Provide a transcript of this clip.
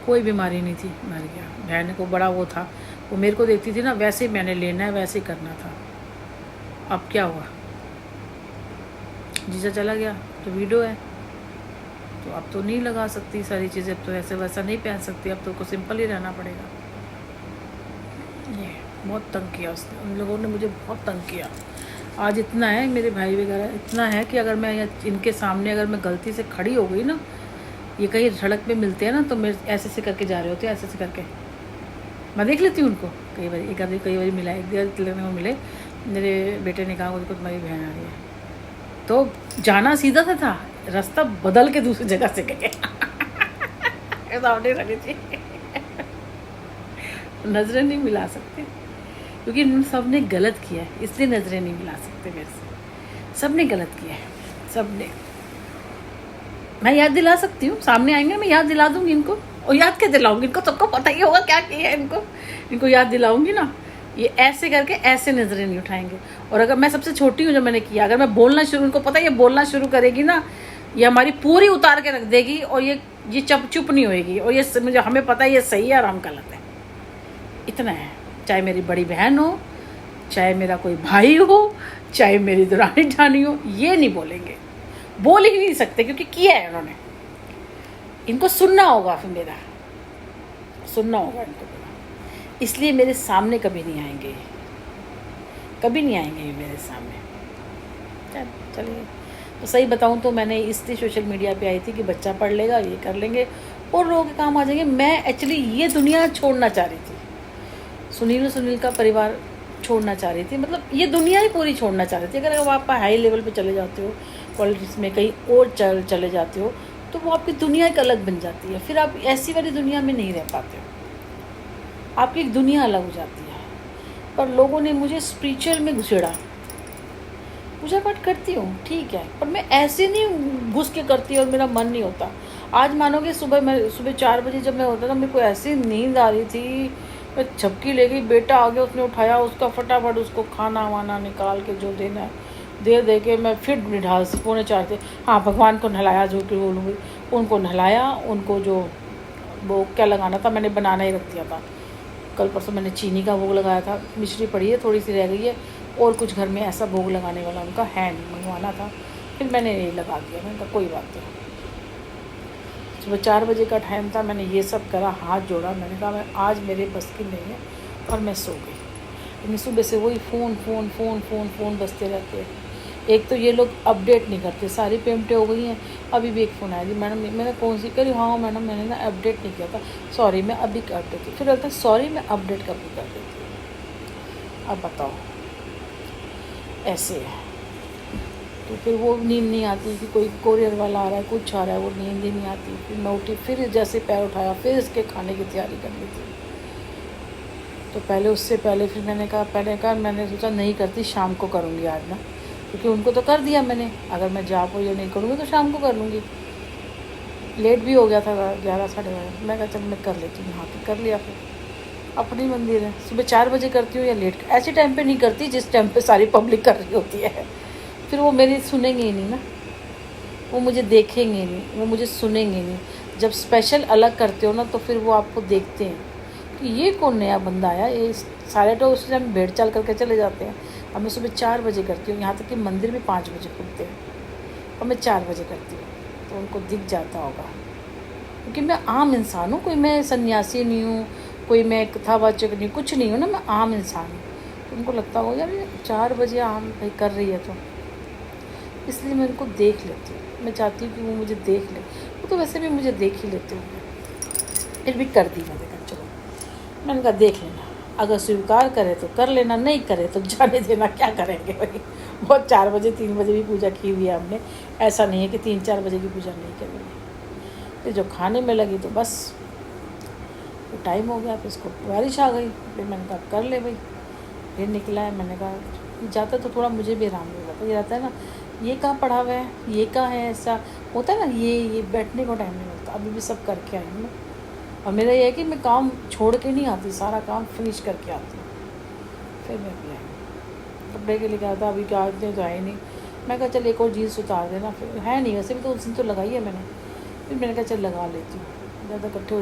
कोई बीमारी नहीं थी, मर गया। बहन को बड़ा वो था, वो मेरे को देखती थी ना, वैसे ही मैंने लेना है, वैसे ही करना था। अब क्या हुआ, जीजा चला गया तो वीडियो है, तो अब तो नहीं लगा सकती सारी चीज़ें, अब तो ऐसे वैसा नहीं पहन सकती, अब तो को सिंपल ही रहना पड़ेगा। ये बहुत तंग किया उसने, उन लोगों ने मुझे बहुत तंग किया। आज इतना है, मेरे भाई वगैरह इतना है कि अगर मैं इनके सामने अगर मैं गलती से खड़ी हो गई ना, ये कहीं सड़क पे मिलते हैं ना, तो मेरे ऐसे से करके जा रहे होते हैं, ऐसे से करके मैं देख लेती हूँ उनको। कई बार कई बार मिला, एक दिन में मिले, मेरे बेटे ने कहा उनको तुम्हारी बहन आ रही है, तो जाना सीधा सा था, रास्ता बदल के दूसरी जगह से गए सामने रखी थी नज़रें नहीं मिला सकते, क्योंकि इन सब ने गलत किया है, इसलिए नज़रें नहीं मिला सकते मेरे से। सब ने गलत किया है, सब ने। मैं याद दिला सकती हूँ, सामने आएंगे मैं याद दिला दूंगी इनको, और याद क्या दिलाऊंगी इनको, सबको पता ही होगा क्या किया है इनको याद दिलाऊंगी ना, ये ऐसे करके ऐसे नज़रें नहीं उठाएंगे। और अगर मैं सबसे छोटी हूँ जो मैंने किया, अगर मैं बोलना शुरू, इनको पता है ये बोलना शुरू करेगी ना, ये हमारी पूरी उतार के रख देगी, और ये चुप नहीं होएगी, और ये मुझे हमें पता है ये सही है और हम गलत है। इतना है, चाहे मेरी बड़ी बहन हो, चाहे मेरा कोई भाई हो, चाहे मेरी दुरानी जानी हो, ये नहीं बोलेंगे, बोल ही नहीं सकते, क्योंकि किया है उन्होंने। इनको सुनना होगा, फिर मेरा सुनना होगा इनको मेरा, इसलिए मेरे सामने कभी नहीं आएंगे, कभी नहीं आएंगे ये मेरे सामने। चलिए, तो सही बताऊं तो मैंने इसलिए सोशल मीडिया पे आई थी कि बच्चा पढ़ लेगा, ये कर लेंगे और लोगों के काम आ जाएंगे। मैं एक्चुअली ये दुनिया छोड़ना चाह रही थी, सुनील का परिवार छोड़ना चाह रही थी, मतलब ये दुनिया ही पूरी छोड़ना चाह रही थी। अगर आप हाई लेवल पे चले जाते हो, पॉलिटिक्स में कहीं और चले जाते हो, तो वो आपकी दुनिया एक अलग बन जाती है, फिर आप ऐसी वाली दुनिया में नहीं रह पाते हो, आपकी एक दुनिया अलग हो जाती है। पर लोगों ने मुझे स्पिरिचुअल में घुसेड़ा। पूजा पाठ करती हूँ ठीक है, पर मैं ऐसे नहीं घुस के करती और मेरा मन नहीं होता। आज मानोगे, सुबह 4 बजे जब मैं होता था, मेरे को ऐसी नींद आ रही थी, मैं झपकी ले गई, बेटा आ गया, उसने उठाया, उसका फटाफट उसको खाना वाना निकाल के जो देना है दे के मैं फिर निढाल 3:45 थे। हाँ, भगवान को नहलाया, जो कि बोलूँगी, उनको नहलाया, उनको जो वो क्या लगाना था मैंने बनाना ही रख दिया था। कल परसों मैंने चीनी का भोग लगाया था, मिश्री पड़ी है, थोड़ी सी रह गई है, और कुछ घर में ऐसा भोग लगाने वाला उनका है नहीं, मंगवाना था, फिर मैंने ये लगा दिया। मैंने कहा कोई बात नहीं। सुबह 4 बजे का टाइम था, मैंने ये सब करा, हाथ जोड़ा, मैंने कहा मैं आज मेरे बस की नहीं है, और मैं सो गई। लेकिन सुबह से वही फ़ोन बजते रहते हैं। एक तो ये लोग अपडेट नहीं करते, सारी पेमेंटें हो गई हैं। अभी भी एक फ़ोन आया जी, मैडम मैंने कौन सी करी, हाँ मैडम मैंने ना अपडेट नहीं किया था, सॉरी मैं अभी कर देती हूँ। फिर लगता है सॉरी मैं अपडेट कभी कर देती हूँ। अब बताओ, ऐसे है। तो फिर वो नींद नहीं आती कि कोई कोरियर वाला आ रहा है, कुछ आ रहा है, वो नींद ही नहीं आती। फिर मैं उठी, फिर जैसे पैर उठाया, फिर इसके खाने की तैयारी करनी थी। तो पहले उससे पहले फिर मैंने सोचा नहीं करती, शाम को करूँगी आज ना, क्योंकि उनको तो कर दिया मैंने, अगर मैं जा पाई या नहीं करूँगी तो शाम को कर लूँगी। लेट भी हो गया था 11 साढ़े 11, मैं कहा चल मैं कर लेती हूँ, यहाँ पर कर लिया। फिर अपनी मंदिर है, सुबह 4 बजे करती हूँ या लेट, ऐसे टाइम पे नहीं करती जिस टाइम पे सारी पब्लिक कर रही होती है। फिर वो मेरी सुनेंगे ही नहीं ना, वो मुझे देखेंगे नहीं, वो मुझे सुनेंगे नहीं। जब स्पेशल अलग करते हो ना, तो फिर वो आपको देखते हैं कि ये कौन नया बंदा आया, ये सारे तो उस टाइम भेड़ चाल करके चले जाते हैं। अब मैं सुबह 4 बजे करती हूँ, यहाँ तक कि मंदिर भी 5 बजे खुलते हैं, और मैं 4 बजे करती हूँ, तो उनको दिख जाता होगा। क्योंकि मैं आम इंसान हूँ, कोई मैं सन्यासी नहीं हूँ, कोई मैं कथावाचक नहीं, कुछ नहीं हूँ ना, मैं आम इंसान हूँ। तो उनको लगता होगा यार ये 4 बजे आम भाई कर रही है, तो इसलिए मैं उनको देख लेती हूँ। मैं चाहती हूँ कि वो मुझे देख ले, वो तो वैसे भी मुझे देख ही लेते होंगे, फिर भी कर दी मैंने कहा चलो, मैंने कहा देख लेना, अगर स्वीकार करे तो कर लेना, नहीं करे तो जाने देना, क्या करेंगे भाई। बहुत 4 बजे 3 बजे भी पूजा की हुई है हमने, ऐसा नहीं है कि 3-4 बजे की पूजा नहीं करेंगे। फिर जो खाने में लगी तो बस तो टाइम हो गया, फिर इसको बारिश आ गई, फिर मैंने कहा कर ले भाई। फिर निकला है, मैंने कहा जाता तो थोड़ा मुझे भी आराम मिल जाता, ये रहता है ना, ये कहाँ पढ़ा हुआ है, ये कहाँ है, ऐसा होता है ना, ये बैठने को टाइम नहीं मिलता। अभी भी सब करके आई हूँ मैं, और मेरा ये है कि मैं काम छोड़ के नहीं आती, सारा काम फिनिश करके आती हूँ। फिर मैं भी आई, कपड़े के लिए कहा था, अभी क्या तो आए नहीं। मैं कहा चल एक और जीन्स उतार देना, फिर है नहीं, वैसे भी तो उस दिन तो लगाई है मैंने, फिर मैंने कहा चल लगा लेती हूँ, ज़्यादा इकट्ठे हो जाते।